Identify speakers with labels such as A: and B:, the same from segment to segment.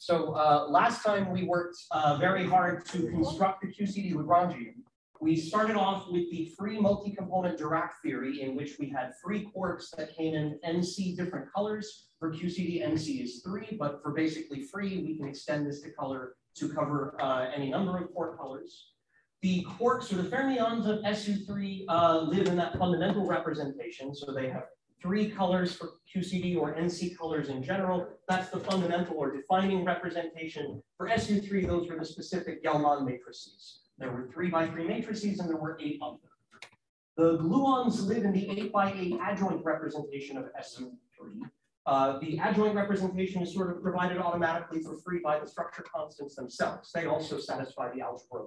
A: So last time we worked very hard to construct the QCD Lagrangian. We started off with the free multi-component Dirac theory, in which we had free quarks that came in NC different colors. For QCD, NC is 3, but for basically free, we can extend this to color to cover any number of quark colors. The quarks, or the fermions of SU3, live in that fundamental representation, so they have 3 colors for QCD or NC colors in general. That's the fundamental or defining representation. For SU3, those were the specific Gell-Mann matrices. There were 3 by 3 matrices, and there were 8 of them. The gluons live in the 8 by 8 adjoint representation of SU3. The adjoint representation is sort of provided automatically for free by the structure constants themselves. They also satisfy the algebra.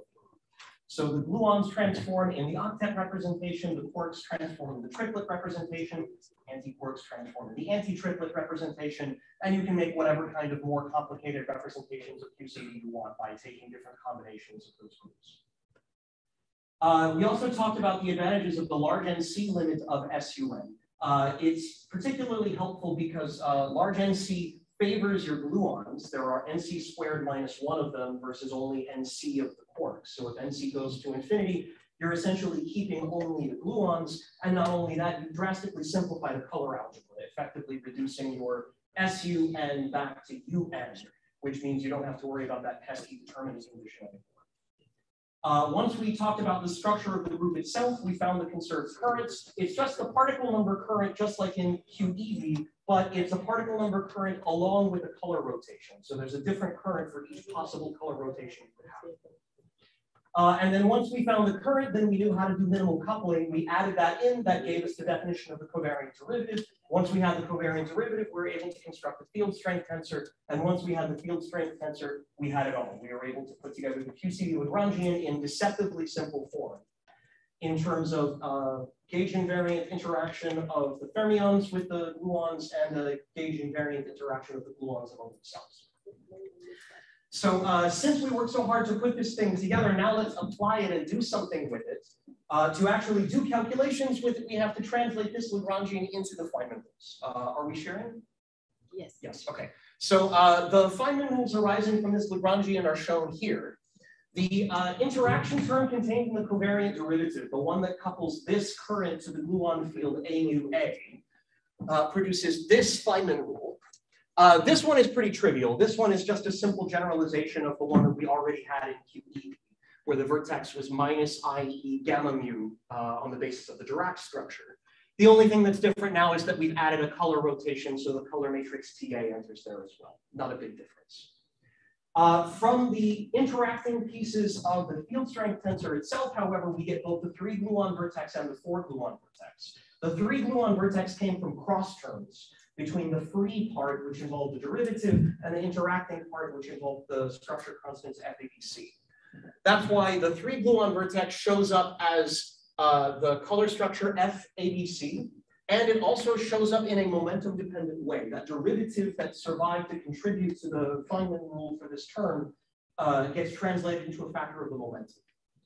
A: So the gluons transform in the octet representation, the quarks transform in the triplet representation, anti-quarks transform in the anti-triplet representation, and you can make whatever kind of more complicated representations of QCD you want by taking different combinations of those groups. We also talked about the advantages of the large NC limit of SUN. It's particularly helpful because large NC favors your gluons. There are NC squared minus 1 of them versus only NC of the quarks. So if NC goes to infinity, you're essentially keeping only the gluons. And not only that, you drastically simplify the color algebra, effectively reducing your SUN back to UN, which means you don't have to worry about that pesky determinant condition anymore. Once we talked about the structure of the group itself, we found the conserved currents. It's just the particle number current, just like in QED, but it's a particle number current along with a color rotation. So there's a different current for each possible color rotation you could have. And then once we found the current, then we knew how to do minimal coupling. We added that in. That gave us the definition of the covariant derivative. Once we had the covariant derivative, we were able to construct the field strength tensor. And once we had the field strength tensor, we had it all. We were able to put together the QCD Lagrangian in deceptively simple form in terms of gauge invariant interaction of the fermions with the gluons and the gauge invariant interaction of the gluons among themselves. So since we worked so hard to put this thing together, now let's apply it and do something with it. To actually do calculations with it, we have to translate this Lagrangian into the Feynman rules. Are we sharing?
B: Yes.
A: Yes, okay. So the Feynman rules arising from this Lagrangian are shown here. The interaction term contained in the covariant derivative, the one that couples this current to the gluon field A mu A, produces this Feynman rule. This one is pretty trivial. This one is just a simple generalization of the one that we already had in QE, where the vertex was minus IE gamma mu on the basis of the Dirac structure. The only thing that's different now is that we've added a color rotation, so the color matrix TA enters there as well. Not a big difference. From the interacting pieces of the field strength tensor itself, however, we get both the 3 gluon vertex and the 4 gluon vertex. The 3 gluon vertex came from cross terms between the free part, which involved the derivative, and the interacting part, which involved the structure constants FABC. That's why the 3 gluon vertex shows up as the color structure FABC, and it also shows up in a momentum-dependent way. That derivative that survived to contribute to the Feynman rule for this term gets translated into a factor of the momentum.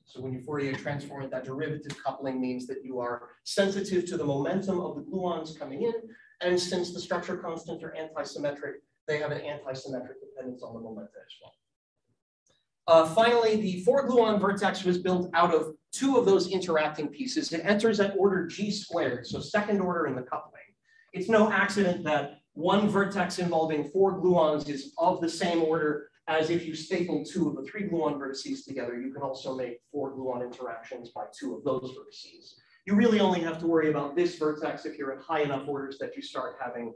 A: So when you Fourier transform it, that derivative coupling means that you are sensitive to the momentum of the gluons coming in, and since the structure constants are antisymmetric, they have an antisymmetric dependence on the momenta as well. Finally, the 4 gluon vertex was built out of 2 of those interacting pieces. It enters at order G squared, so second order in the coupling. It's no accident that one vertex involving 4 gluons is of the same order as if you staple 2 of the 3 gluon vertices together. You can also make 4 gluon interactions by 2 of those vertices. You really only have to worry about this vertex if you're at high enough orders that you start having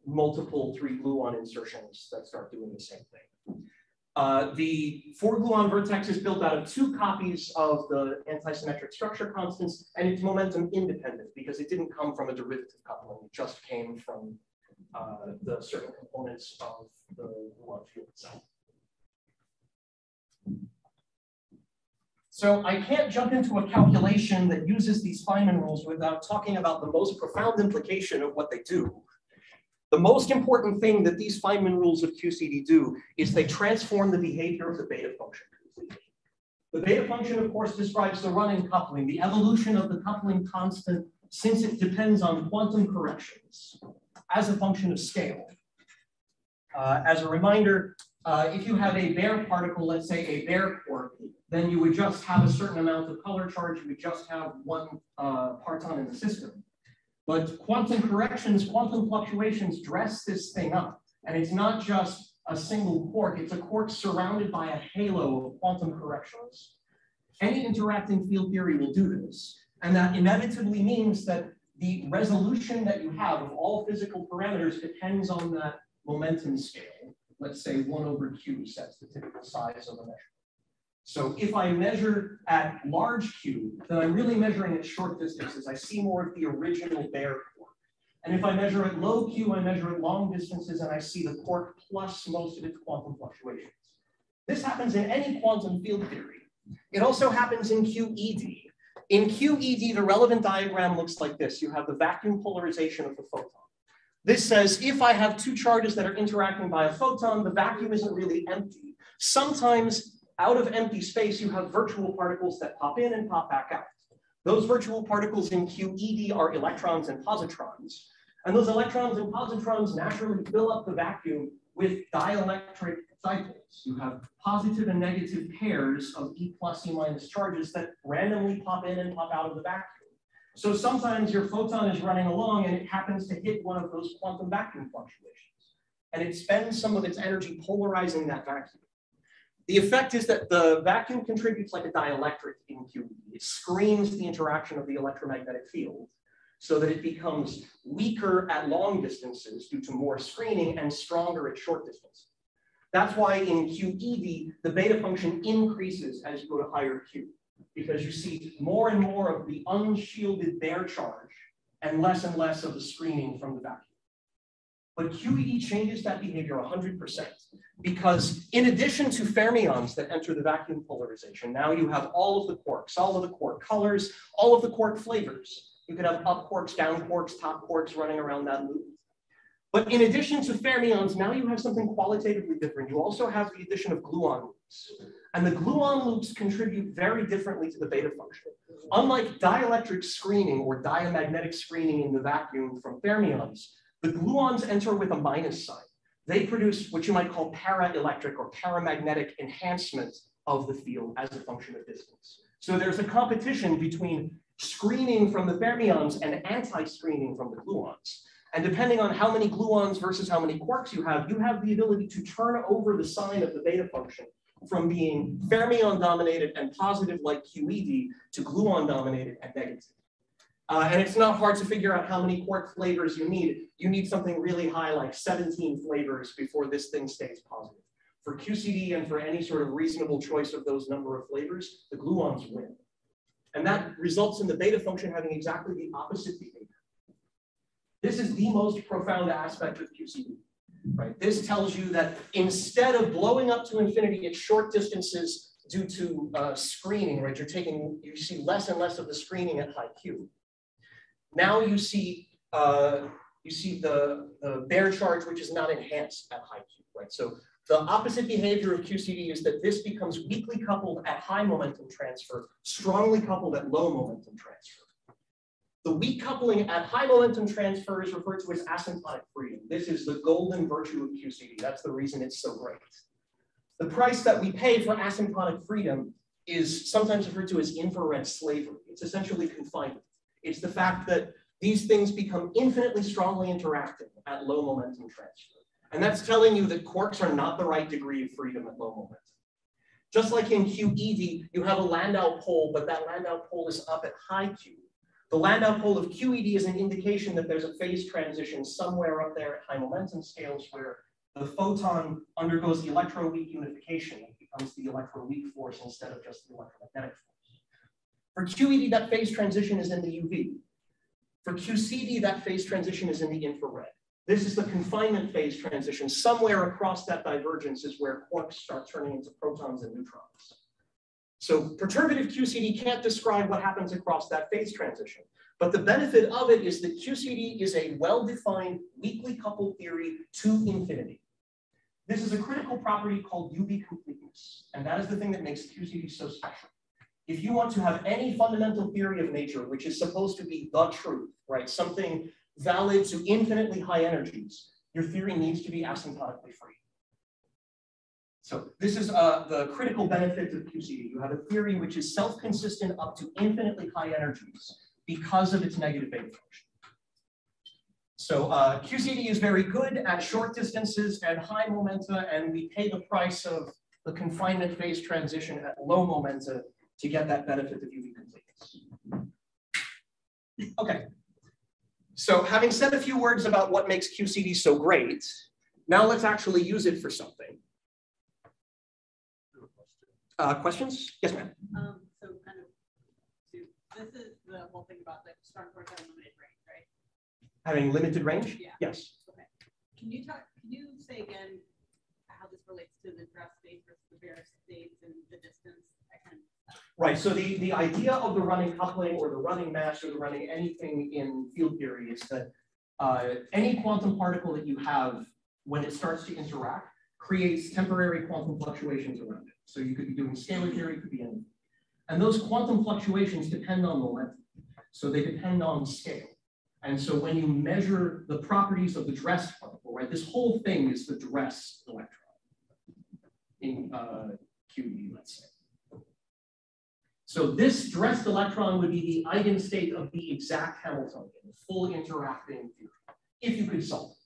A: multiple 3 gluon insertions that start doing the same thing. The 4 gluon vertex is built out of 2 copies of the antisymmetric structure constants, and it's momentum independent because it didn't come from a derivative coupling. It just came from the certain components of the gluon field itself. So I can't jump into a calculation that uses these Feynman rules without talking about the most profound implication of what they do. The most important thing that these Feynman rules of QCD do is they transform the behavior of the beta function completely. The beta function, of course, describes the running coupling, the evolution of the coupling constant, since it depends on quantum corrections as a function of scale. As a reminder, if you have a bare particle, let's say a bare quark, then you would just have a certain amount of color charge. You would just have one parton in the system. But quantum corrections, quantum fluctuations dress this thing up. And it's not just a single quark, it's a quark surrounded by a halo of quantum corrections. Any interacting field theory will do this. And that inevitably means that the resolution that you have of all physical parameters depends on that momentum scale. Let's say 1/q sets the typical size of a measure. So if I measure at large q, then I'm really measuring at short distances. I see more of the original bare quark. And if I measure at low q, I measure at long distances and I see the quark plus most of its quantum fluctuations. This happens in any quantum field theory. It also happens in QED. In QED, the relevant diagram looks like this. You have the vacuum polarization of the photon. This says if I have two charges that are interacting by a photon, the vacuum isn't really empty. Sometimes out of empty space, you have virtual particles that pop in and pop back out. Those virtual particles in QED are electrons and positrons. And those electrons and positrons naturally fill up the vacuum with dielectric dipoles. You have positive and negative pairs of E plus, E minus charges that randomly pop in and pop out of the vacuum. So sometimes your photon is running along and it happens to hit one of those quantum vacuum fluctuations. And it spends some of its energy polarizing that vacuum. The effect is that the vacuum contributes like a dielectric in QED. It screens the interaction of the electromagnetic field so that it becomes weaker at long distances due to more screening and stronger at short distances. That's why in QED, the beta function increases as you go to higher Q, because you see more and more of the unshielded bare charge and less of the screening from the vacuum. But QED changes that behavior 100%, because in addition to fermions that enter the vacuum polarization, now you have all of the quarks, all of the quark colors, all of the quark flavors. You could have up quarks, down quarks, top quarks running around that loop. But in addition to fermions, now you have something qualitatively different. You also have the addition of gluon loops. And the gluon loops contribute very differently to the beta function. Unlike dielectric screening or diamagnetic screening in the vacuum from fermions, the gluons enter with a minus sign. They produce what you might call paraelectric or paramagnetic enhancement of the field as a function of distance. So there's a competition between screening from the fermions and anti-screening from the gluons. And depending on how many gluons versus how many quarks you have the ability to turn over the sign of the beta function from being fermion dominated and positive like QED to gluon dominated and negative. And it's not hard to figure out how many quark flavors you need. You need something really high, like 17 flavors before this thing stays positive. For QCD and for any sort of reasonable choice of those number of flavors, the gluons win. And that results in the beta function having exactly the opposite behavior. This is the most profound aspect of QCD, right? This tells you that instead of blowing up to infinity at short distances due to screening, right? You see less and less of the screening at high Q. Now you see the bare charge, which is not enhanced at high Q, right? So the opposite behavior of QCD is that this becomes weakly coupled at high momentum transfer, strongly coupled at low momentum transfer. The weak coupling at high momentum transfer is referred to as asymptotic freedom. This is the golden virtue of QCD. That's the reason it's so great. The price that we pay for asymptotic freedom is sometimes referred to as infrared slavery. It's essentially confinement. It's the fact that these things become infinitely strongly interacting at low momentum transfer. And that's telling you that quarks are not the right degree of freedom at low momentum. Just like in QED, you have a Landau pole, but that Landau pole is up at high Q. The Landau pole of QED is an indication that there's a phase transition somewhere up there at high momentum scales where the photon undergoes the electroweak unification. It becomes the electroweak force instead of just the electromagnetic force. For QED, that phase transition is in the UV. For QCD, that phase transition is in the infrared. This is the confinement phase transition. Somewhere across that divergence is where quarks start turning into protons and neutrons. So perturbative QCD can't describe what happens across that phase transition. But the benefit of it is that QCD is a well-defined weakly coupled theory to infinity. This is a critical property called UV completeness. And that is the thing that makes QCD so special. If you want to have any fundamental theory of nature, which is supposed to be the truth, right? Something valid to infinitely high energies, your theory needs to be asymptotically free. So this is the critical benefit of QCD. You have a theory which is self-consistent up to infinitely high energies because of its negative beta function. So QCD is very good at short distances and high momenta, and we pay the price of the confinement phase transition at low momenta to get that benefit of UV completeness. Okay, so having said a few words about what makes QCD so great, now let's actually use it for something. Questions? Yes, ma'am.
B: So kind of, this is the whole thing about like strong force having limited range, right?
A: Having limited range?
B: Yeah.
A: Yes.
B: Okay. Can you say again how this relates to the dress state versus the bare states and the distance?
A: Right, so the idea of the running coupling or the running mass or the running anything in field theory is that any quantum particle that you have when it starts to interact creates temporary quantum fluctuations around it. So you could be doing scalar theory, could be anything. And those quantum fluctuations depend on momentum. So they depend on scale. And so when you measure the properties of the dressed particle, right, this whole thing is the dressed electron in QED, let's say. So this dressed electron would be the eigenstate of the exact Hamiltonian, the full interacting theory, if you could solve it.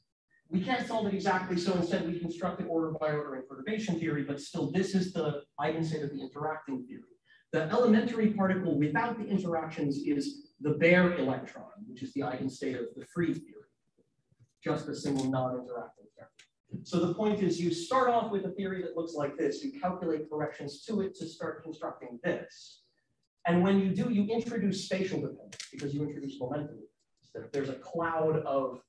A: We can't solve it exactly, so instead we construct an order by order in perturbation theory, but still this is the eigenstate of the interacting theory. The elementary particle without the interactions is the bare electron, which is the eigenstate of the free theory, just a single non-interacting theory. So the point is you start off with a theory that looks like this, you calculate corrections to it to start constructing this. And when you do, you introduce spatial dependence because you introduce momentum. So if there's a cloud of,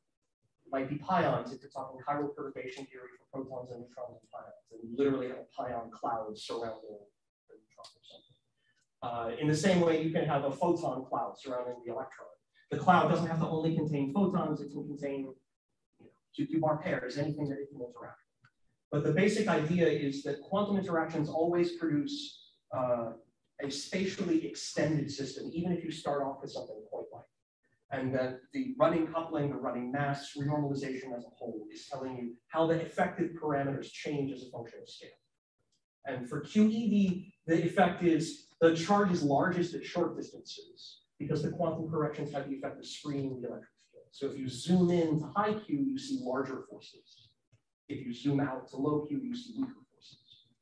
A: might be pions if you're talking chiral perturbation theory for protons and neutrons and pions, and you literally have a pion cloud surrounding the neutron or something. In the same way, you can have a photon cloud surrounding the electron. The cloud doesn't have to only contain photons, it can contain two-bar pairs, anything that it can interact with. But the basic idea is that quantum interactions always produce a spatially extended system, even if you start off with something quite light. And that the running coupling, the running mass, renormalization as a whole is telling you how the effective parameters change as a function of scale. And for QED, the effect is the charge is largest at short distances because the quantum corrections have the effect of screening the electric field. So if you zoom in to high Q, you see larger forces. If you zoom out to low Q, you see weaker forces.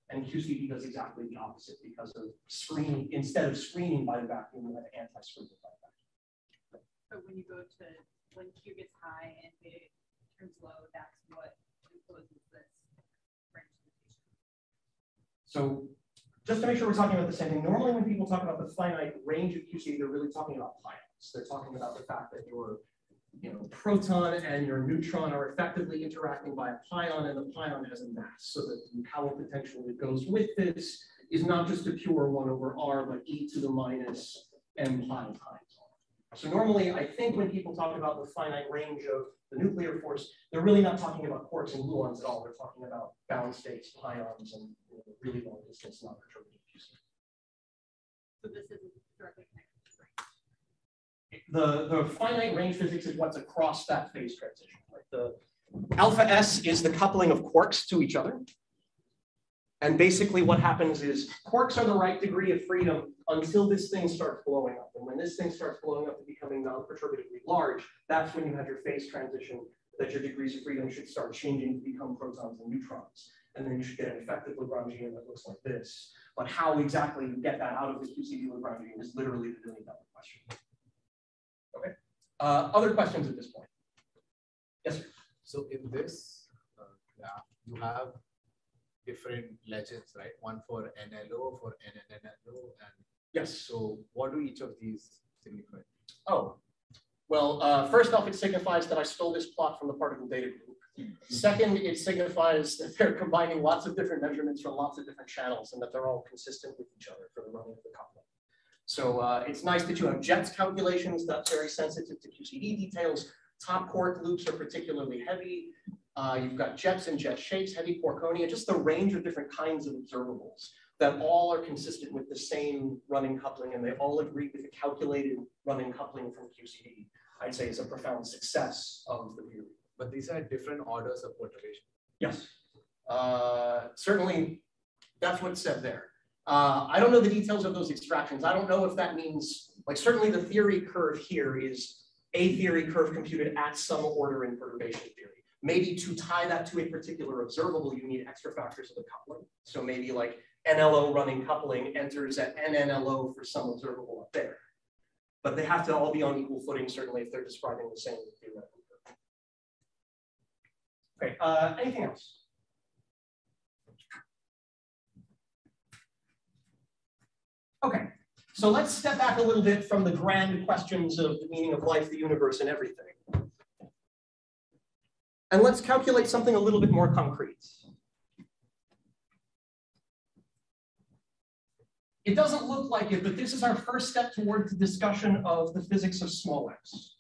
A: And QCD does exactly the opposite because of screening, instead of screening by the vacuum, you have anti-screening by the vacuum.
B: So when you go to, when Q gets high and it turns low, that's what imposes this range limitation.
A: So just to make sure we're talking about the same thing, normally when people talk about the finite range of QCD, they're really talking about pions. They're talking about the fact that your proton and your neutron are effectively interacting by a pion, and the pion has a mass. So that the Howell potential that goes with this is not just a pure 1 over r, but e to the minus m pi times r. So normally, I think when people talk about the finite range of the nuclear force, they're really not talking about quarks and gluons at all. They're talking about bound states, pions, and really long distance non-perturbative QCD.
B: So this isn't directly connected.
A: The finite range physics is what's across that phase transition. Right? The alpha S is the coupling of quarks to each other. And basically what happens is quarks are the right degree of freedom until this thing starts blowing up. And when this thing starts blowing up and becoming non-perturbatively large, that's when you have your phase transition that your degrees of freedom should start changing to become protons and neutrons. And then you should get an effective Lagrangian that looks like this. But how exactly you get that out of the QCD Lagrangian is literally the $1 million question. Okay. Other questions at this point? Yes, sir.
C: So in this graph, you have different legends, right? One for NLO, for NNNLO, and
A: yes.
C: So what do each of these signify?
A: Oh, well, first off, it signifies that I stole this plot from the particle data group. Second, it signifies that they're combining lots of different measurements from lots of different channels and that they're all consistent with each other for the running of the coupling. So it's nice that you have jets calculations. That's very sensitive to QCD details. Top quark loops are particularly heavy. You've got jets and jet shapes, heavy quarkonia, just the range of different kinds of observables that all are consistent with the same running coupling, and they all agree with the calculated running coupling from QCD. I'd say is a profound success of the theory.
C: But these are different orders of perturbation.
A: Yes, certainly that's what's said there. I don't know the details of those extractions. I don't know if that means, like certainly the theory curve here is a theory curve computed at some order in perturbation theory. Maybe to tie that to a particular observable, you need extra factors of the coupling. So maybe like NLO running coupling enters at NNLO for some observable up there. But they have to all be on equal footing, certainly, if they're describing the same theoretical curve. Okay, anything else? Okay, so let's step back a little bit from the grand questions of the meaning of life, the universe, and everything. And let's calculate something a little bit more concrete. It doesn't look like it, but this is our first step towards the discussion of the physics of small x.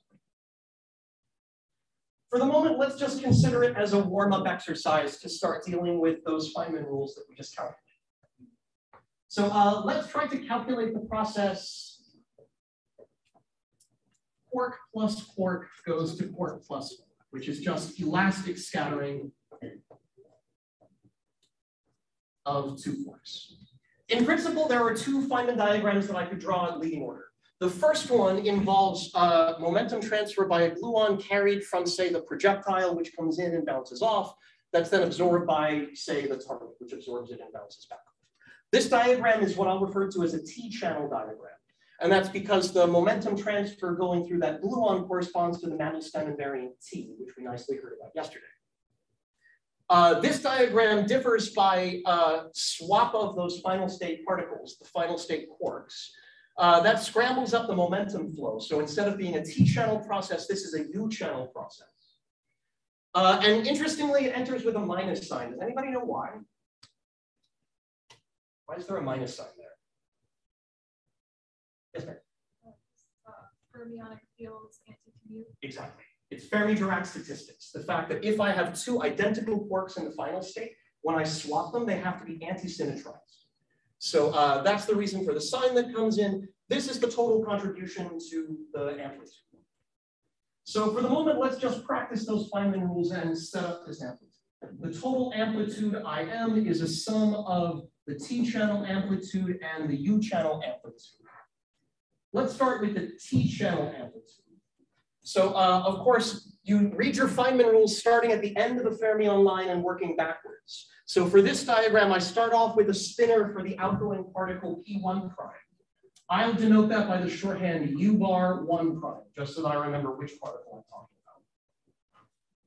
A: For the moment, let's just consider it as a warm-up exercise to start dealing with those Feynman rules that we just calculated. So let's try to calculate the process. Quark plus quark goes to quark plus quark, which is just elastic scattering of two quarks. In principle, there are two Feynman diagrams that I could draw in leading order. The first one involves momentum transfer by a gluon carried from, say, the projectile, which comes in and bounces off. That's then absorbed by, say, the target, which absorbs it and bounces back. This diagram is what I'll refer to as a T-channel diagram. And that's because the momentum transfer going through that gluon corresponds to the Mandelstam invariant T, which we nicely heard about yesterday. This diagram differs by swap of those final state particles, the final state quarks. That scrambles up the momentum flow. So instead of being a T-channel process, this is a U-channel process. And interestingly, it enters with a minus sign. Does anybody know why? Why is there a minus sign there? Yes, ma'am.
B: Fermionic fields anti-commute.
A: Exactly. It's Fermi-Dirac statistics. The fact that if I have two identical quarks in the final state, when I swap them, they have to be anti-symmetrized. So that's the reason for the sign that comes in. This is the total contribution to the amplitude. So for the moment, let's just practice those Feynman rules and set up this amplitude. The total amplitude IM is a sum of the T-channel amplitude and the U-channel amplitude. Let's start with the T-channel amplitude. So of course, you read your Feynman rules starting at the end of the fermion line and working backwards. So for this diagram, I start off with a spinner for the outgoing particle P1 prime. I'll denote that by the shorthand U bar 1 prime, just so that I remember which particle I'm talking about.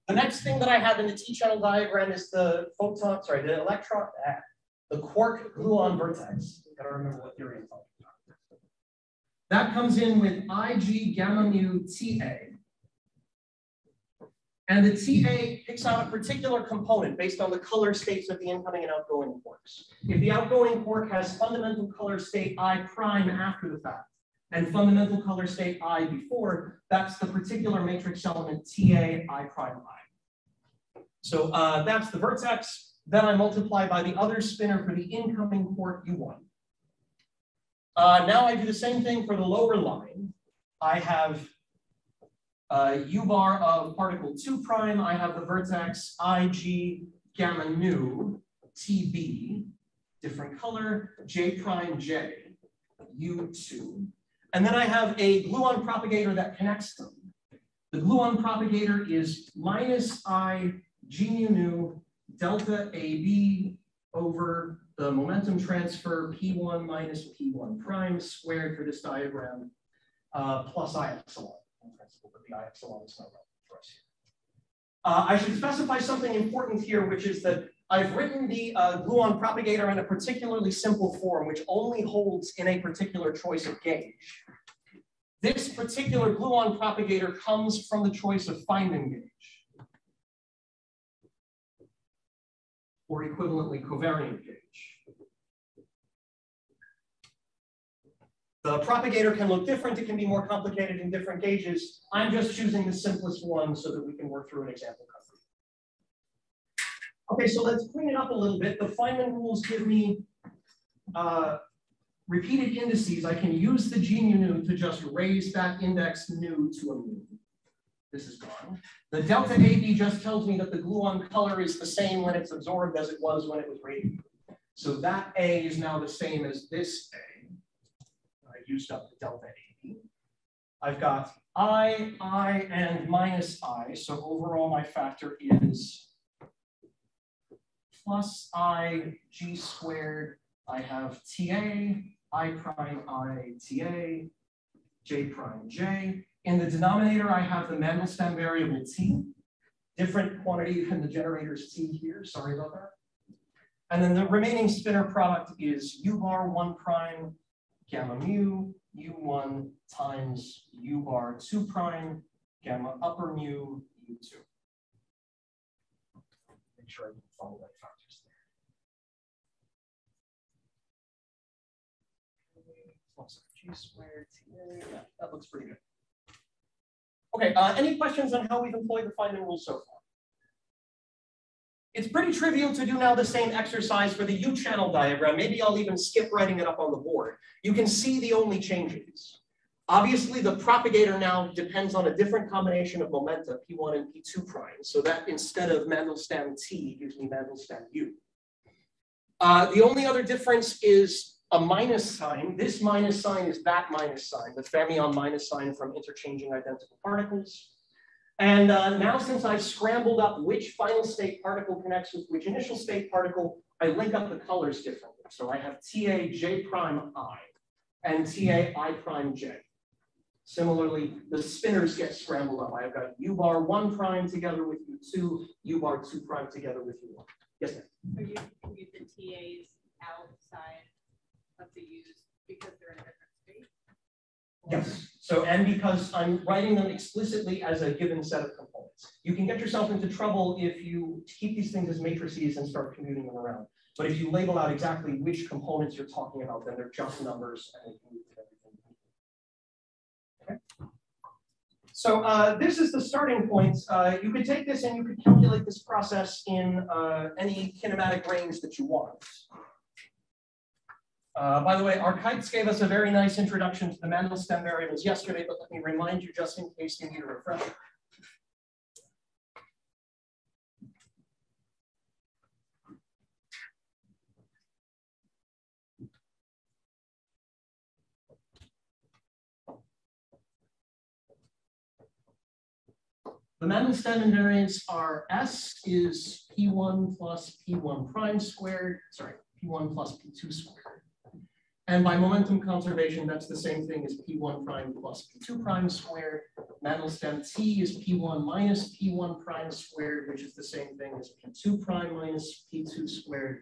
A: The next thing that I have in the T-channel diagram is the photon, sorry, the electron, the quark gluon vertex. You've got to remember what theory I'm talking about. That comes in with Ig gamma mu Ta. And the Ta picks out a particular component based on the color states of the incoming and outgoing quarks. If the outgoing quark has fundamental color state I prime after the fact, and fundamental color state I before, that's the particular matrix element Ta I prime I. So that's the vertex. Then I multiply by the other spinner for the incoming quark U1. Now I do the same thing for the lower line. I have U bar of particle 2 prime. I have the vertex Ig gamma nu Tb, different color, J prime J, U2. And then I have a gluon propagator that connects them. The gluon propagator is minus I G mu nu delta AB over the momentum transfer P1 minus P1 prime squared for this diagram plus I epsilon in principle, but the I epsilon is not relevant for us here. I should specify something important here, which is that I've written the gluon propagator in a particularly simple form, which only holds in a particular choice of gauge. This particular gluon propagator comes from the choice of Feynman gauge, or equivalently covariant gauge. The propagator can look different. It can be more complicated in different gauges. I'm just choosing the simplest one so that we can work through an example country. Okay, so let's clean it up a little bit. The Feynman rules give me repeated indices. I can use the G mu nu to just raise that index nu to a mu. This is gone. The delta AB just tells me that the gluon color is the same when it's absorbed as it was when it was radiated. So that A is now the same as this A. I used up the delta AB. I've got I, and minus I. So overall, my factor is plus I, G squared. I have TA, I prime I, TA, J prime J. In the denominator, I have the Mandelstam variable T, different quantity than the generator's T here. Sorry about that. And then the remaining spinor product is U bar 1 prime, gamma mu, U1 times U bar 2 prime, gamma upper mu, U2. Make sure I can follow that factors there. Plus G squared TA, yeah, that looks pretty good. Okay, any questions on how we've employed the Feynman rule so far? It's pretty trivial to do now the same exercise for the U-channel diagram. Maybe I'll even skip writing it up on the board. You can see the only changes. Obviously, the propagator now depends on a different combination of momenta, P1 and P2 prime. So that instead of Mandelstam T gives me Mandelstam U. The only other difference is a minus sign. This minus sign is that minus sign, the fermion minus sign from interchanging identical particles. And now since I've scrambled up which final state particle connects with which initial state particle, I link up the colors differently. So I have TA J prime I and TA I prime J. Similarly, the spinors get scrambled up. I've got U bar 1 prime together with U2, U bar 2 prime together with U1. Yes, ma'am?
B: Are you use the TAs outside of the U's because they're in a different state?
A: Yes. So, and because I'm writing them explicitly as a given set of components. You can get yourself into trouble if you keep these things as matrices and start commuting them around. But if you label out exactly which components you're talking about, then they're just numbers and they can move to everything. Okay. So this is the starting point. You could take this and you could calculate this process in any kinematic range that you want. By the way, Archites gave us a very nice introduction to the Mandelstam variables yesterday, but let me remind you just in case you need a refresher. The Mandelstam invariants are S is P1 plus P1 prime squared, sorry, P1 plus P2 squared. And by momentum conservation, that's the same thing as P1 prime plus P2 prime squared. Mandelstam T is P1 minus P1 prime squared, which is the same thing as P2 prime minus P2 squared.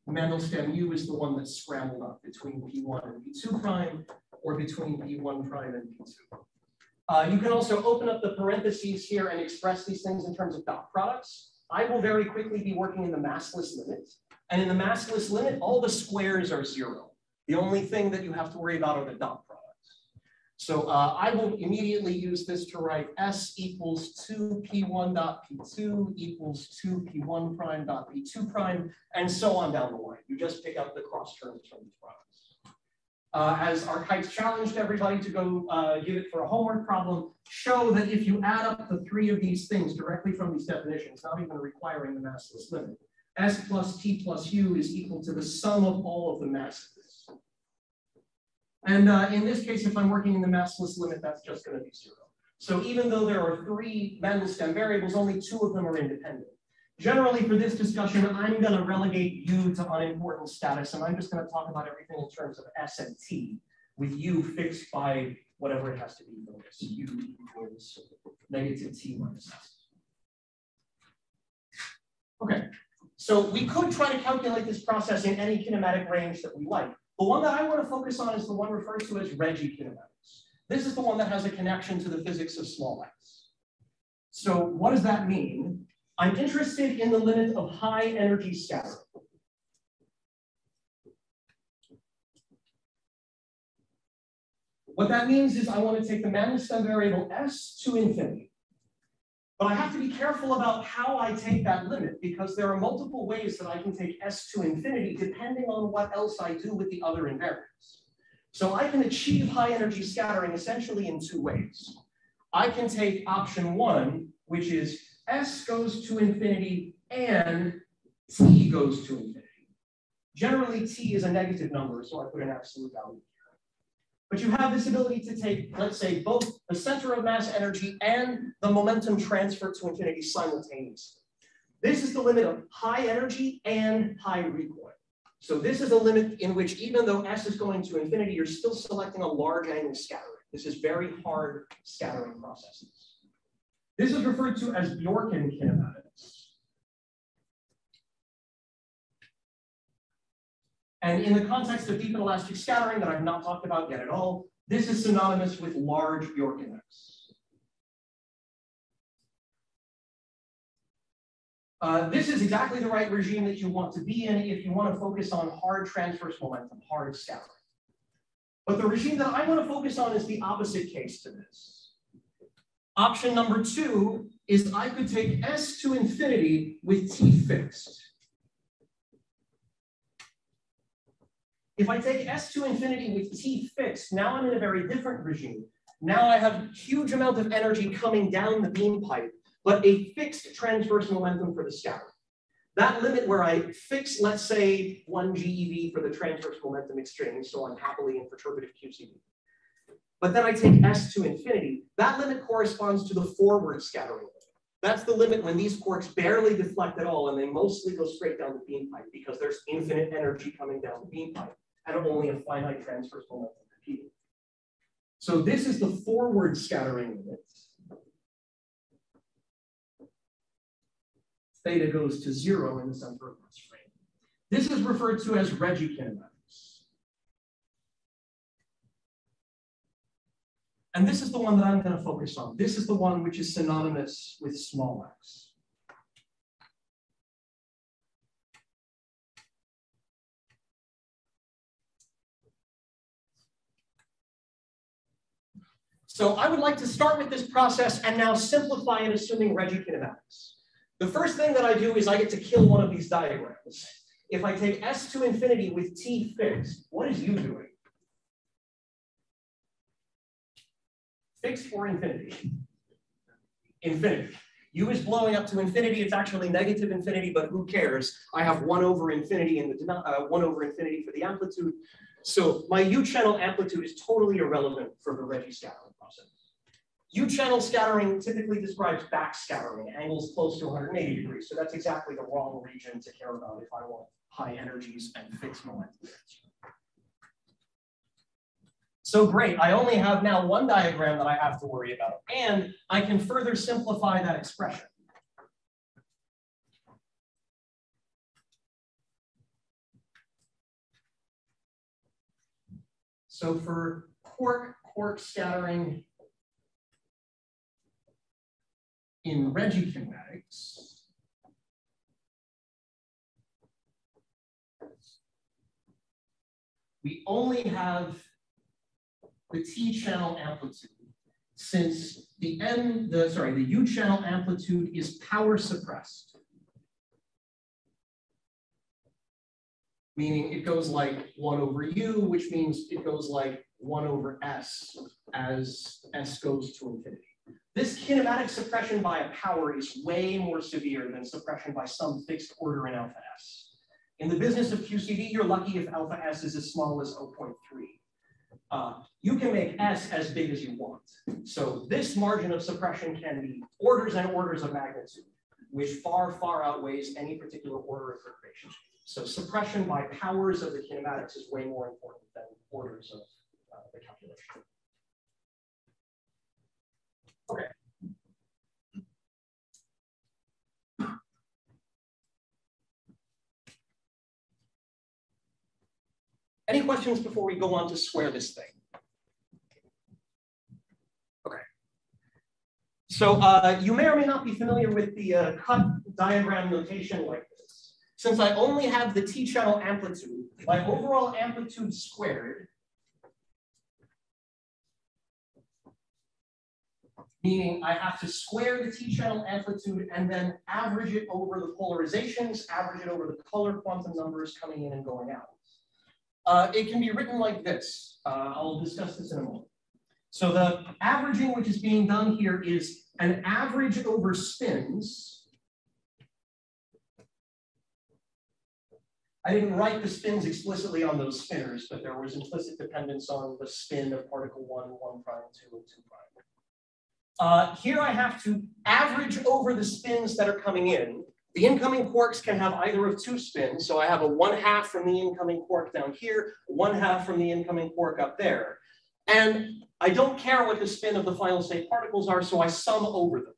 A: Mandelstam U is the one that's scrambled up between P1 and P2 prime, or between P1 prime and P2. You can also open up the parentheses here and express these things in terms of dot products. I will very quickly be working in the massless limit. And in the massless limit, all the squares are 0. The only thing that you have to worry about are the dot products. So I will immediately use this to write S equals 2P1 dot P2 equals 2P1 prime dot P2 prime, and so on down the line. You just pick up the cross terms from these products. As Archites challenged everybody to go give it for a homework problem, show that if you add up the 3 of these things directly from these definitions, not even requiring the massless limit, S plus T plus U is equal to the sum of all of the masses. And in this case, if I'm working in the massless limit, that's just going to be 0. So even though there are 3 Mandelstam variables, only 2 of them are independent. Generally, for this discussion, I'm going to relegate U to unimportant status, and I'm just going to talk about everything in terms of S and T, with U fixed by whatever it has to be for this. U equals negative T minus S. Okay, so we could try to calculate this process in any kinematic range that we like. The one that I want to focus on is the one referred to as Reggie Kinematics. This is the one that has a connection to the physics of small x. So what does that mean? I'm interested in the limit of high energy scattering. What that means is I want to take the Mandelstam variable S to infinity. But I have to be careful about how I take that limit, because there are multiple ways that I can take S to infinity depending on what else I do with the other invariants. So I can achieve high energy scattering essentially in 2 ways. I can take option 1, which is S goes to infinity and T goes to infinity. Generally, T is a negative number, so I put an absolute value here. But you have this ability to take, let's say, both the center of mass energy and the momentum transfer to infinity simultaneously. This is the limit of high energy and high recoil. So this is a limit in which even though S is going to infinity, you're still selecting a large angle scattering. This is very hard scattering processes. This is referred to as Bjorken kinematics. And in the context of deep inelastic scattering that I've not talked about yet at all, this is synonymous with large Bjorken X. This is exactly the right regime that you want to be in if you want to focus on hard transverse momentum, hard scattering. But the regime that I want to focus on is the opposite case to this. Option number 2 is I could take S to infinity with T fixed. If I take S to infinity with T fixed, now I'm in a very different regime. Now I have a huge amount of energy coming down the beam pipe, but a fixed transverse momentum for the scatter. That limit where I fix, let's say, 1 GeV for the transverse momentum exchange, so I'm happily in perturbative QCD. But then I take S to infinity, that limit corresponds to the forward scattering limit. That's the limit when these quarks barely deflect at all and they mostly go straight down the beam pipe because there's infinite energy coming down the beam pipe and only a finite transverse momentum competing. So this is the forward scattering limit. Theta goes to 0 in the center of mass frame. This is referred to as Reggie Kinematics. And this is the one that I'm going to focus on. This is the one which is synonymous with small x. So I would like to start with this process and now simplify it assuming Reggie Kinematics. The first thing that I do is I get to kill one of these diagrams. If I take S to infinity with T fixed, what is U doing? Fixed or infinity? Infinity. U is blowing up to infinity. It's actually negative infinity, but who cares? I have 1 over infinity in the 1 over infinity for the amplitude. So my U channel amplitude is totally irrelevant for the Reggie scattering process. U channel scattering typically describes back scattering, angles close to 180 degrees. So that's exactly the wrong region to care about if I want high energies and fixed momentum. So great, I only have now one diagram that I have to worry about, and I can further simplify that expression. So for quark scattering in Reggie Kinematics, we only have the T channel amplitude, since the U channel amplitude is power suppressed. Meaning it goes like 1 over U, which means it goes like 1 over S as S goes to infinity. This kinematic suppression by a power is way more severe than suppression by some fixed order in alpha S. In the business of QCD, you're lucky if alpha S is as small as 0.3. You can make S as big as you want. So this margin of suppression can be orders and orders of magnitude, which far, far outweighs any particular order of perturbation. So suppression by powers of the kinematics is way more important than orders of the calculation. Okay. Any questions before we go on to square this thing? Okay. So you may or may not be familiar with the cut diagram notation like this. Since I only have the T channel amplitude, my overall amplitude squared, meaning I have to square the T channel amplitude and then average it over the polarizations, average it over the color quantum numbers coming in and going out. It can be written like this. I'll discuss this in a moment. So the averaging which is being done here is an average over spins. I didn't write the spins explicitly on those spinners, but there was implicit dependence on the spin of particle 1, 1 prime, 2, and 2 prime. Here I have to average over the spins that are coming in. The incoming quarks can have either of two spins. So I have a 1/2 from the incoming quark down here, 1/2 from the incoming quark up there. And I don't care what the spin of the final state particles are, so I sum over them.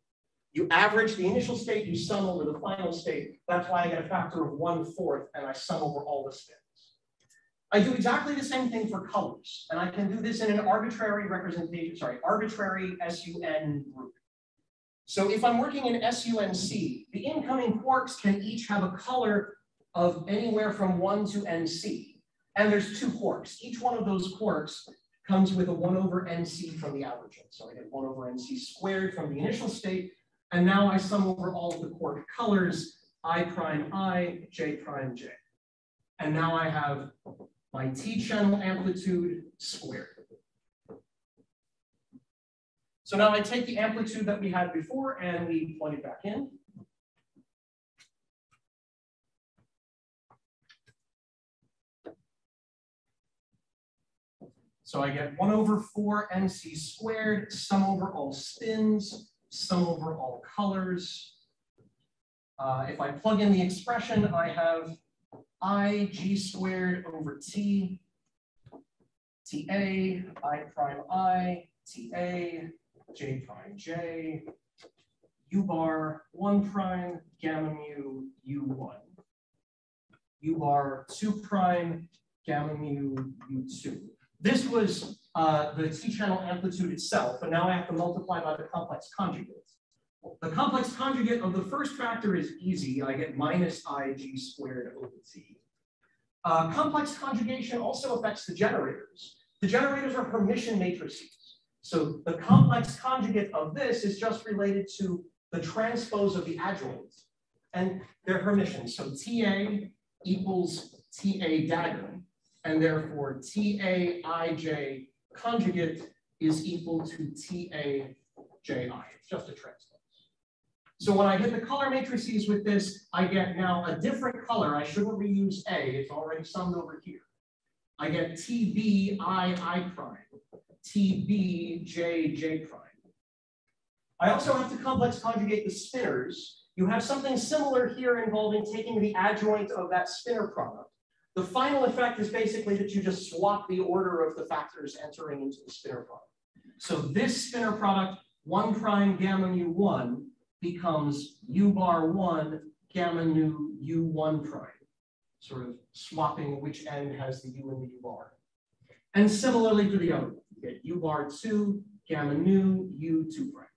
A: You average the initial state, you sum over the final state. That's why I get a factor of 1/4, and I sum over all the spins. I do exactly the same thing for colors, and I can do this in an arbitrary representation, arbitrary SUN group. So if I'm working in SUNC, the incoming quarks can each have a color of anywhere from 1 to NC. And there's 2 quarks. Each one of those quarks comes with a 1/NC from the averaging. So I get 1/NC squared from the initial state. And now I sum over all of the quark colors, I prime I, J prime J. And now I have my T-channel amplitude squared. So now I take the amplitude that we had before and we plug it back in. So I get 1/4NC squared, sum over all spins, sum over all colors. If I plug in the expression, I have I G squared over T, TA, I prime I, TA, J prime J, U bar 1 prime, gamma mu U1, U bar 2 prime, gamma mu U2. This was the T-channel amplitude itself, and now I have to multiply by the complex conjugate. The complex conjugate of the first factor is easy. I get minus IG squared over T. Complex conjugation also affects the generators. The generators are Hermitian matrices. So the complex conjugate of this is just related to the transpose of the adjoint. And they're Hermitian. So TA equals TA dagger. And therefore TAIJ conjugate is equal to TAJI. It's just a transpose. So when I get the color matrices with this, I get now a different color. I shouldn't reuse A. It's already summed over here. I get TBI prime, TBJJ prime. I also have to complex conjugate the spinners. You have something similar here involving taking the adjoint of that spinner product. The final effect is basically that you just swap the order of the factors entering into the spinner product. So this spinner product, 1 prime gamma mu 1, becomes U bar 1 gamma nu U1 prime, sort of swapping which end has the U and the U bar. And similarly for the other one, you get U bar 2 gamma nu U2 prime.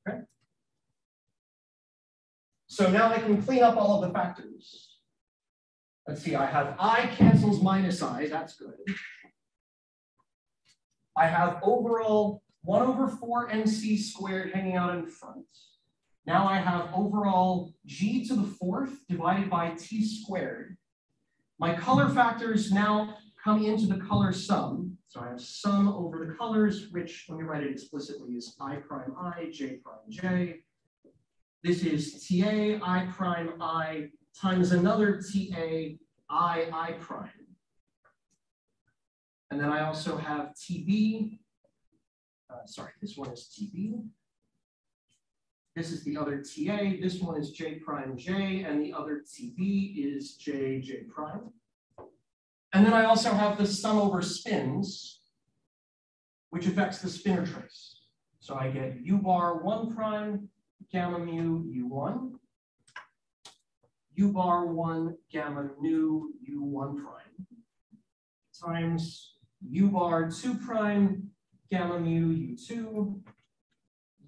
A: Okay? So now I can clean up all of the factors. Let's see, I have I cancels minus I, that's good. I have overall 1/4NC squared hanging out in front. Now I have overall G to the 4th divided by T squared. My color factors now come into the color sum. So I have sum over the colors, which, let me write it explicitly, is I prime I, J prime J. This is TA I prime I times another TA I prime. And then I also have TB. Sorry, this one is TB. This is the other TA. This one is J prime J, and the other TB is J prime. And then I also have the sum over spins, which affects the spinner trace. So I get U bar 1 prime, gamma mu U1, U bar 1 gamma nu U1 prime, times U bar 2 prime, gamma mu U2,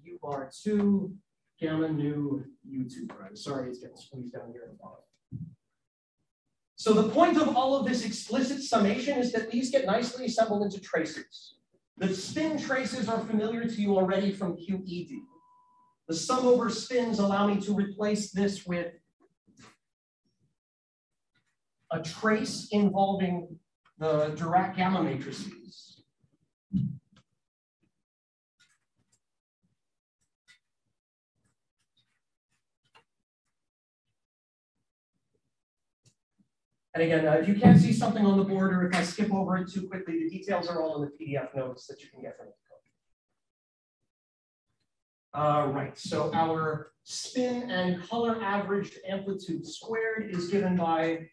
A: U bar 2, gamma nu U2 prime. Sorry, it's getting squeezed down here in the bottom. So the point of all of this explicit summation is that these get nicely assembled into traces. The spin traces are familiar to you already from QED. The sum over spins allow me to replace this with a trace involving the Dirac gamma matrices. And again, if you can't see something on the board or if I skip over it too quickly, the details are all in the PDF notes that you can get from the code. Right, so our spin and color averaged amplitude squared is given by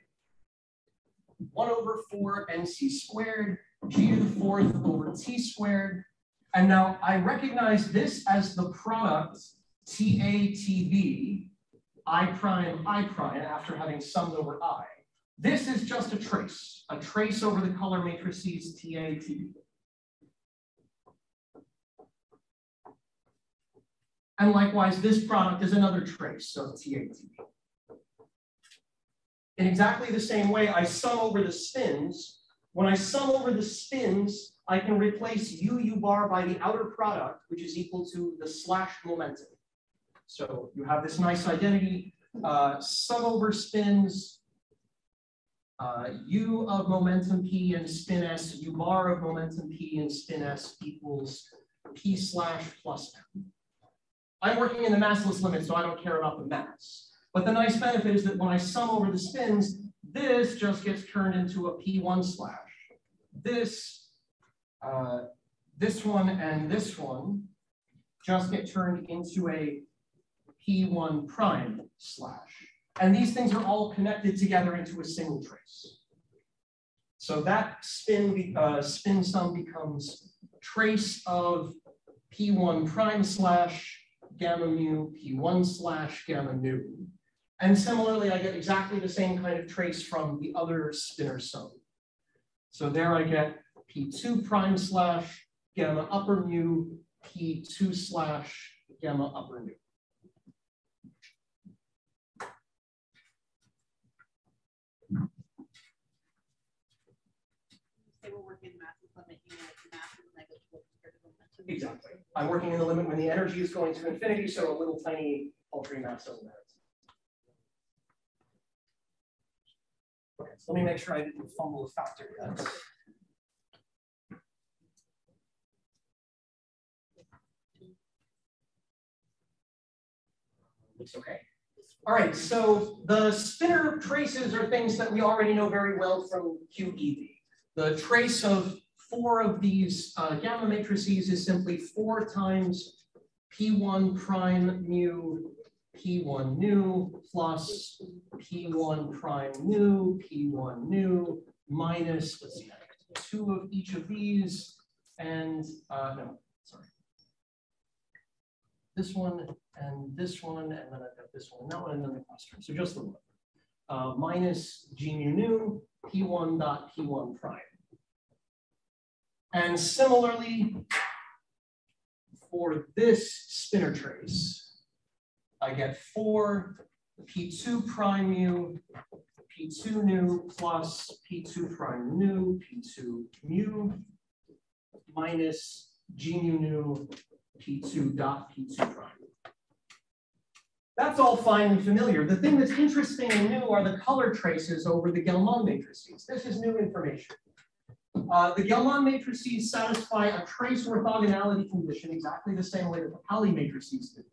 A: 1/4 NC squared, G to the 4th over T squared. And now I recognize this as the product TATB, I prime after having summed over I. This is just a trace over the color matrices TATB. And likewise, this product is another trace of TATB. In exactly the same way, I sum over the spins. When I sum over the spins, I can replace U bar by the outer product, which is equal to the slash momentum. So you have this nice identity, sum over spins, U of momentum P and spin S, U bar of momentum P and spin S equals P slash plus M. I'm working in the massless limit, so I don't care about the mass. But the nice benefit is that when I sum over the spins, this just gets turned into a P1 slash. This one and this one just get turned into a P1 prime slash. And these things are all connected together into a single trace. So that spin sum becomes trace of P1 prime slash gamma mu P1 slash gamma nu. And similarly, I get exactly the same kind of trace from the other spinner sum. So there I get P2 prime slash gamma upper mu P2 slash gamma upper nu. Exactly. I'm working in the limit when the energy is going to infinity, so a little tiny paltry mass doesn't matter. Okay, so let me make sure I didn't fumble a factor yet. Looks okay. All right, so the spinner traces are things that we already know very well from QED. The trace of 4 of these gamma matrices is simply 4 times P1 prime mu P1 nu plus P1 prime nu P1 nu minus, let's see, 2 of each of these, and no, sorry. This one, and then I've got this one, and that one, and then the cluster. So just the one. Minus G mu nu P1 dot P1 prime. And similarly, for this spinner trace, I get 4 P2 prime mu, P2 nu plus P2 prime nu, P2 mu, minus G mu nu, P2 dot P2 prime. That's all fine and familiar. The thing that's interesting and new are the color traces over the Gelman matrices. This is new information. The Gelman matrices satisfy a trace orthogonality condition exactly the same way that the Pauli matrices do.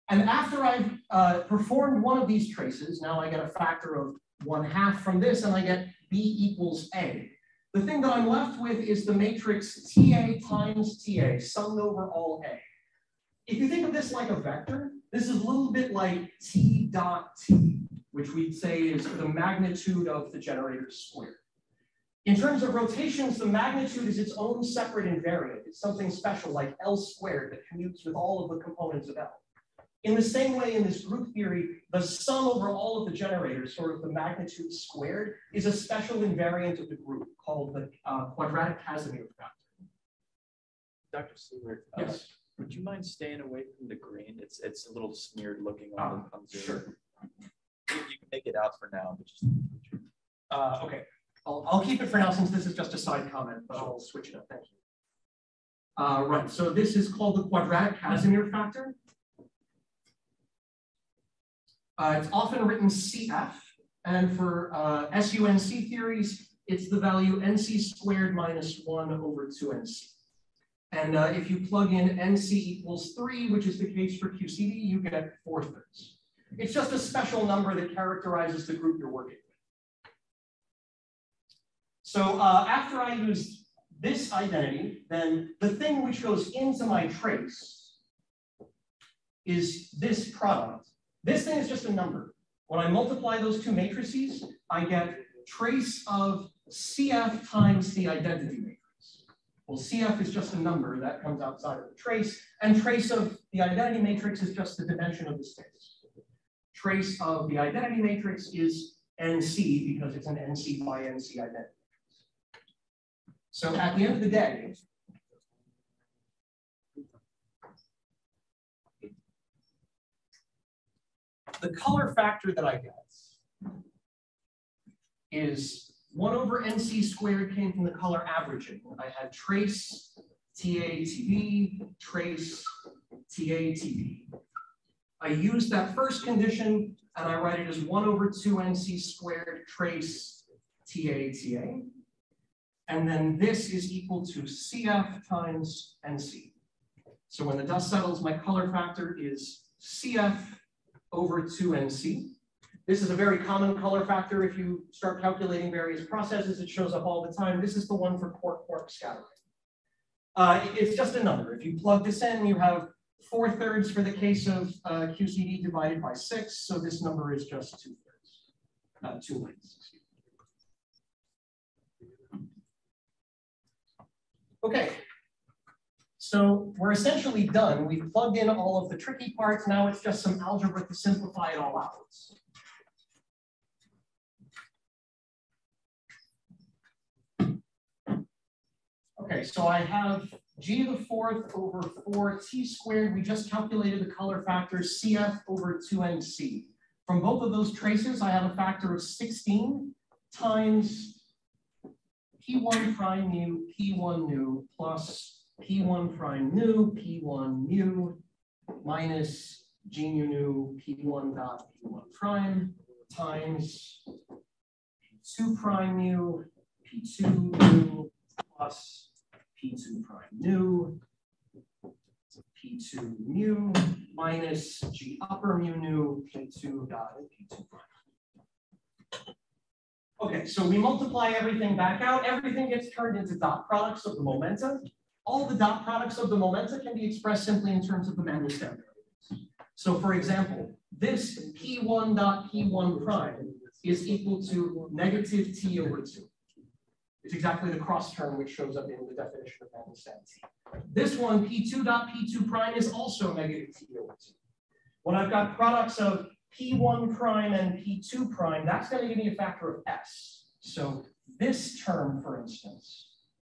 A: And after I've performed one of these traces, now I get a factor of 1/2 from this, and I get B equals A. The thing that I'm left with is the matrix TA times TA, summed over all A. If you think of this like a vector, this is a little bit like T dot T, which we'd say is the magnitude of the generator squared. In terms of rotations, the magnitude is its own separate invariant. It's something special like L squared that commutes with all of the components of L. In the same way, in this group theory, the sum over all of the generators, sort of the magnitude squared, is a special invariant of the group called the quadratic Casimir factor.
D: Dr. Sievert,
A: yes.
D: Would you mind staying away from the green? It's a little smeared looking on Zoom.
A: Sure.
D: You can make it out for now, but just
A: okay. I'll keep it for now since this is just a side comment, but I'll switch it up. Thank you. Right. So this is called the quadratic Casimir factor. It's often written CF, and for SUNC theories, it's the value NC squared minus 1 over 2NC. And if you plug in NC equals 3, which is the case for QCD, you get 4/3. It's just a special number that characterizes the group you're working with. So after I use this identity, then the thing which goes into my trace is this product. This thing is just a number. When I multiply those two matrices, I get trace of CF times the identity matrix. Well, CF is just a number that comes outside of the trace, and trace of the identity matrix is just the dimension of the space. Trace of the identity matrix is NC because it's an NC by NC identity. So at the end of the day, the color factor that I get is 1 over NC squared came from the color averaging. I had trace TATB, trace TATB. I use that first condition and I write it as 1 over 2 NC squared trace TATA. And then this is equal to CF times NC. So when the dust settles, my color factor is CF over 2NC. This is a very common color factor. If you start calculating various processes, it shows up all the time. This is the one for quark-quark scattering. It's just a number. If you plug this in, you have 4/3 for the case of QCD divided by 6. So this number is just 2/3, 2 lengths. Okay. So we're essentially done. We've plugged in all of the tricky parts. Now it's just some algebra to simplify it all out. Okay, so I have g to the 4th over 4t squared. We just calculated the color factor CF over 2nc. From both of those traces, I have a factor of 16 times p1 prime mu, p1 nu, plus p1 prime nu, p1 mu, minus g mu nu, p1 dot p1 prime, times p2 prime mu, p2 nu, plus p2 prime nu, p2 mu, minus g upper mu nu, p2 dot p2 prime. Okay, so we multiply everything back out. Everything gets turned into dot products of the momenta. All the dot products of the momenta can be expressed simply in terms of the Mandel-Stan variables. So for example, this p1 dot p1 prime is equal to negative t over 2. It's exactly the cross term which shows up in the definition of Mandel-Stan t. This one, p2 dot p2 prime, is also negative t over 2. When I've got products of p1 prime and p2 prime, that's going to give me a factor of s. So this term, for instance,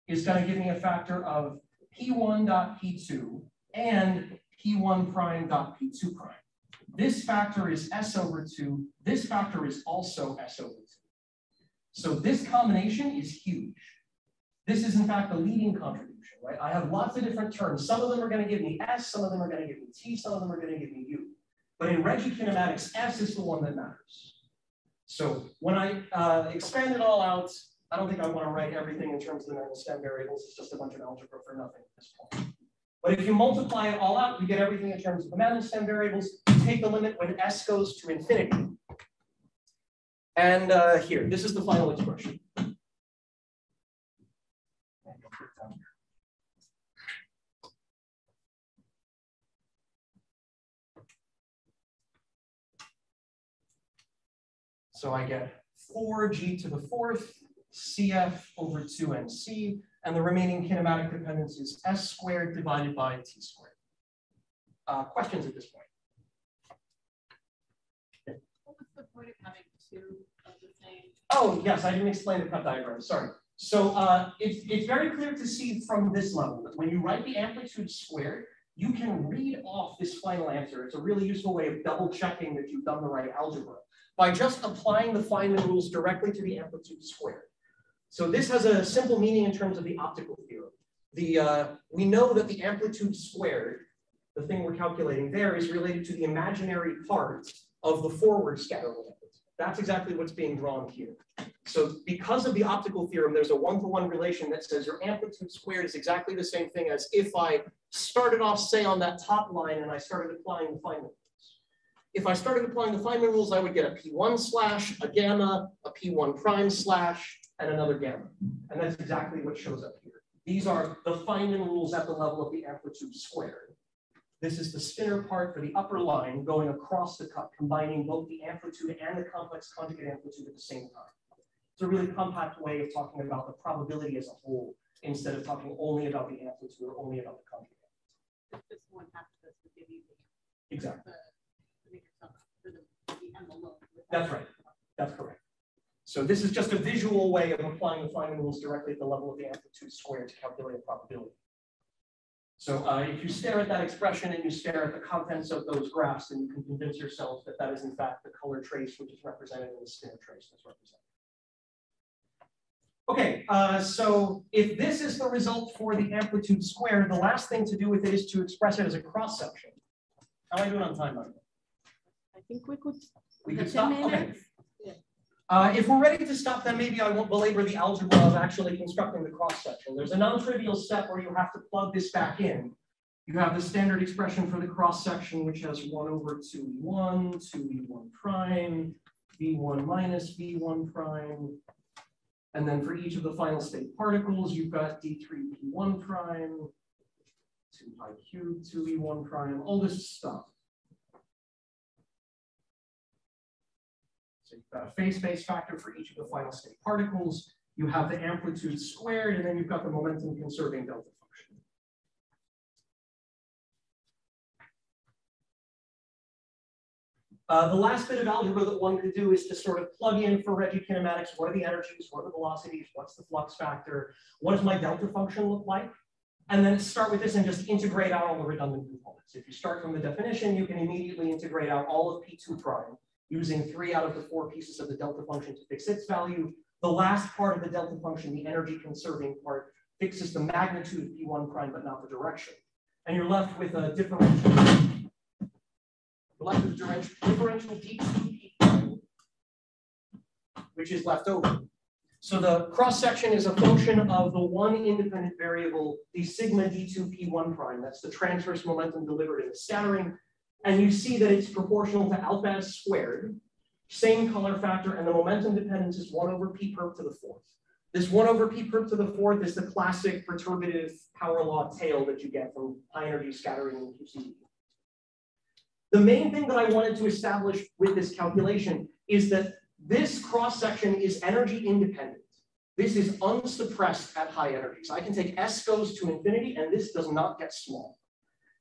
A: is going to give me a factor of p1 dot p2 and p1 prime dot p2 prime. This factor is s over 2. This factor is also s over 2. So this combination is huge. This is, in fact, the leading contribution, right? I have lots of different terms. Some of them are going to give me s, some of them are going to give me t, some of them are going to give me u. But in Reggie Kinematics, s is the one that matters. So when I expand it all out, I don't think I want to write everything in terms of the Mandel-Stan variables. It's just a bunch of algebra for nothing at this point. But if you multiply it all out, you get everything in terms of the Mandel-Stan variables. You take the limit when s goes to infinity. And here, this is the final expression. So I get 4g to the 4th, CF over 2nc, and the remaining kinematic dependence is s squared divided by t squared. Questions at this point?
B: What was the point of having two of the same?
A: Oh, yes, I didn't explain the cut diagram, sorry. So it's very clear to see from this level that when you write the amplitude squared, you can read off this final answer. It's a really useful way of double checking that you've done the right algebra by just applying the Feynman rules directly to the amplitude squared. So this has a simple meaning in terms of the optical theorem. We know that the amplitude squared, the thing we're calculating there, is related to the imaginary part of the forward scattering amplitude. That's exactly what's being drawn here. So because of the optical theorem, there's a 1-to-1 relation that says your amplitude squared is exactly the same thing as if I started off, say, on that top line and I started applying the Feynman rules. if I started applying the Feynman rules, I would get a P1 slash, a gamma, a P1 prime slash, and another gamma. And that's exactly what shows up here. These are the Feynman rules at the level of the amplitude squared. This is the spinor part for the upper line going across the cut, combining both the amplitude and the complex conjugate amplitude at the same time. It's a really compact way of talking about the probability as a whole, instead of talking only about the amplitude or only about the conjugate amplitude.
B: Just one half of this would give you the
A: Exactly.
B: the envelope.
A: That's right. That's correct. So this is just a visual way of applying the Feynman rules directly at the level of the amplitude squared to calculate a probability. So if you stare at that expression and you stare at the contents of those graphs, then you can convince yourself that that is in fact the color trace, which is represented in the spinor trace that's represented. Okay, so if this is the result for the amplitude squared, the last thing to do with it is to express it as a cross section. How am I doing on time, Margaret?
E: I think we could
A: stop? Okay. If we're ready to stop, then maybe I won't belabor the algebra of actually constructing the cross section. There's a non-trivial step where you have to plug this back in. You have the standard expression for the cross section, which has 1 over 2e1, 2e1 prime, v1 minus v1 prime. And then for each of the final state particles, you've got d3p1 prime, 2 pi cubed, 2e1 prime, all this stuff. So you've got a phase space factor for each of the final state particles. You have the amplitude squared, and then you've got the momentum conserving delta function. The last bit of algebra that one could do is to sort of plug in for Reggie Kinematics. What are the energies? What are the velocities? What's the flux factor? What does my delta function look like? And then start with this and just integrate out all the redundant components. If you start from the definition, you can immediately integrate out all of P2 prime, using 3 out of the 4 pieces of the delta function to fix its value. The last part of the delta function, the energy conserving part, fixes the magnitude of P1 prime, but not the direction. And you're left with a differential. You're left with differential D2P prime, which is left over. So the cross section is a function of the one independent variable, the sigma D2P1 prime. That's the transverse momentum delivered in the scattering. And you see that it's proportional to alpha s squared, same color factor, and the momentum dependence is 1 over p perp to the 4th. This 1 over p perp to the 4th is the classic perturbative power law tail that you get from high energy scattering in QCD. The main thing that I wanted to establish with this calculation is that this cross section is energy independent. This is unsuppressed at high energies. I can take s goes to infinity, and this does not get small.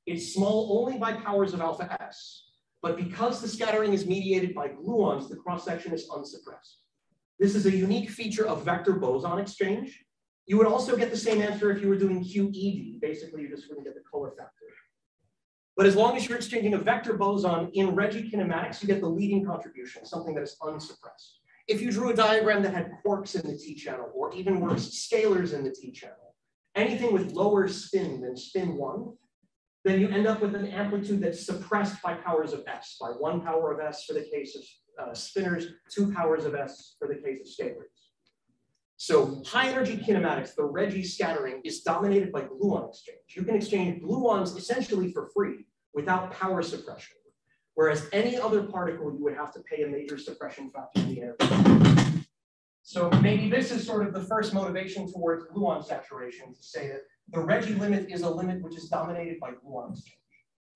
A: It's small only by powers of alpha s, but because the scattering is mediated by gluons, the cross-section is unsuppressed. This is a unique feature of vector boson exchange. You would also get the same answer if you were doing QED. Basically, you just wouldn't get the color factor. But as long as you're exchanging a vector boson in Reggie Kinematics, you get the leading contribution, something that is unsuppressed. If you drew a diagram that had quarks in the T channel, or even worse, scalars in the T channel, anything with lower spin than spin 1, then you end up with an amplitude that's suppressed by powers of s, by 1 power of s for the case of spinners, 2 powers of s for the case of scalars. So high energy kinematics, the Reggie scattering, is dominated by gluon exchange. You can exchange gluons essentially for free without power suppression, whereas any other particle you would have to pay a major suppression factor in the energy. So maybe this is sort of the first motivation towards gluon saturation, to say that the Reggie limit is a limit which is dominated by gluon exchange.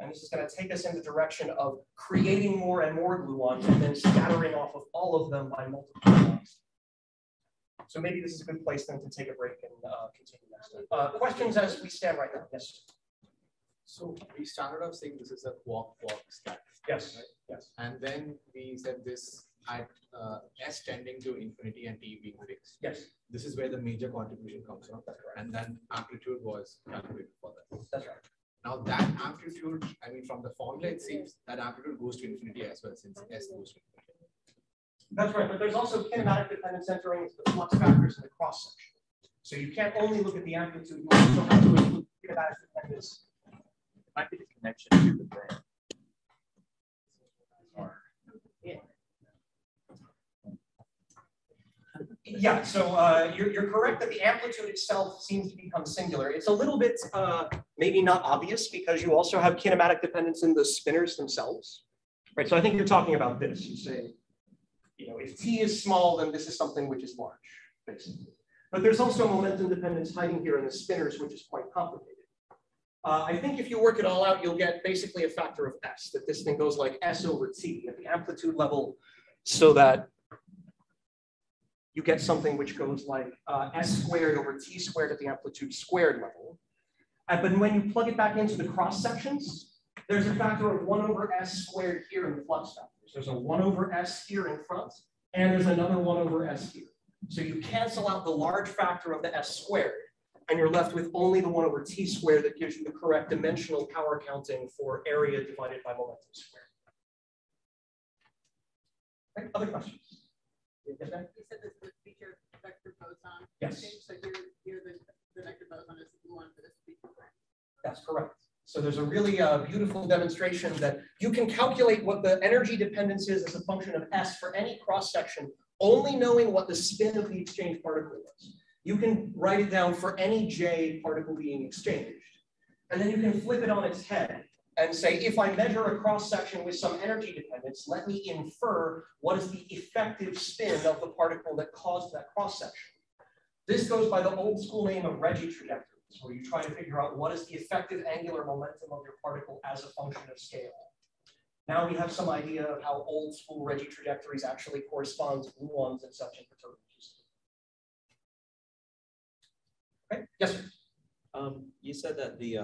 A: And this is going to take us in the direction of creating more and more gluons and then scattering off of all of them by multiple gluons. So maybe this is a good place then to take a break and continue next time. Questions as we stand right now? Yes.
C: So we started off saying this is a quark-quark scatter.
A: Yes.
C: Right?
A: Yes.
C: And then we said this at s tending to infinity and t being fixed.
A: Yes.
C: This is where the major contribution comes from.
A: That's correct.
C: And then amplitude was calculated for that.
A: That's right.
C: Now that amplitude, I mean, from the formula, it seems that amplitude goes to infinity as well, since s goes to infinity.
A: That's right, but there's also kinematic dependence entering into the flux factors in the cross section. So you can't only look at the amplitude, you also have to include kinematic dependence.
D: Might be the connection to the brain.
A: Yeah, so you're correct that the amplitude itself seems to become singular. It's a little bit maybe not obvious because you also have kinematic dependence in the spinners themselves. Right, so I think you're talking about this. You say, you know, if t is small, then this is something which is large, basically. But there's also momentum dependence hiding here in the spinors, which is quite complicated. I think if you work it all out, you'll get basically a factor of s, that this thing goes like s over t at the amplitude level, so that you get something which goes like s squared over t squared at the amplitude squared level. But when you plug it back into the cross sections, there's a factor of 1 over s squared here in the flux factors. There's a 1 over s here in front, and there's another 1 over s here. So you cancel out the large factor of the s squared, and you're left with only the 1 over t squared that gives you the correct dimensional power counting for area divided by momentum squared. Right, other questions?
B: You said this is a feature vector boson.
A: Yes.
B: So here the vector boson is the one for this feature.
A: That's correct. So there's a really beautiful demonstration that you can calculate what the energy dependence is as a function of s for any cross section, only knowing what the spin of the exchange particle is. You can write it down for any j particle being exchanged. And then you can flip it on its head and say, if I measure a cross section with some energy dependence, let me infer what is the effective spin of the particle that caused that cross section. This goes by the old school name of Reggie trajectories, where you try to figure out what is the effective angular momentum of your particle as a function of scale. Now we have some idea of how old school Reggie trajectories actually correspond to gluons and such in perturbing QCD. Okay, yes, sir.
D: You said that the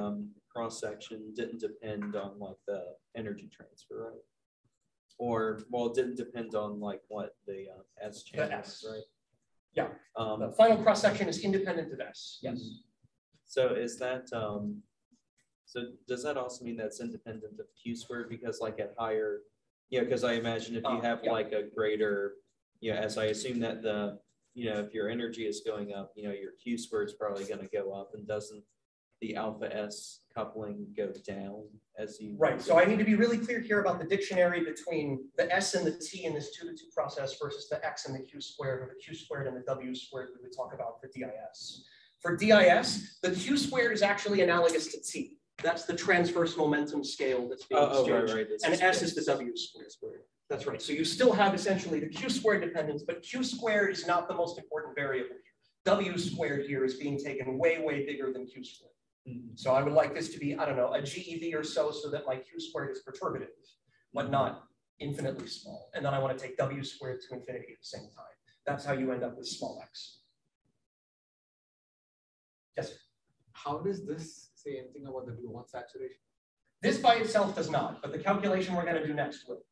D: cross section didn't depend on like the energy transfer, right? Or well, it didn't depend on like what the S channel is, right?
A: Yeah. The final cross section is independent of S. Yes.
D: So is that so does that also mean that's independent of Q squared? Because like at higher, yeah, because I imagine if you have like a greater, as I assume that the, if your energy is going up, your Q squared is probably going to go up, and doesn't the alpha S coupling go down as you?
A: Right, so I need to be really clear here about the dictionary between the S and the T in this 2-to-2 process versus the X and the Q squared, or the Q squared and the W squared we would talk about for DIS. For DIS, the Q squared is actually analogous to T. That's the transverse momentum scale that's being exchanged.
D: Right.
A: And S is the W squared. That's right. So you still have essentially the Q squared dependence, but Q squared is not the most important variable here. W squared here is being taken way, way bigger than Q squared. So I would like this to be, I don't know, a GeV or so that my Q squared is perturbative, but not infinitely small. And then I want to take W squared to infinity at the same time. That's how you end up with small x. Yes?
C: How does this say anything about the gluon saturation?
A: This by itself does not, but the calculation we're going to do next will.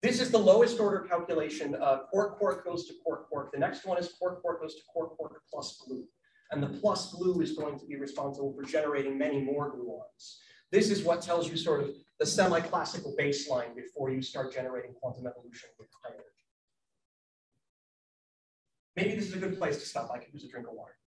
A: This is the lowest order calculation. Quark goes to quark. The next one is quark goes to quark plus blue. And the plus blue is going to be responsible for generating many more gluons. This is what tells you sort of the semi-classical baseline before you start generating quantum evolution with high energy. Maybe this is a good place to stop. I could use a drink of water.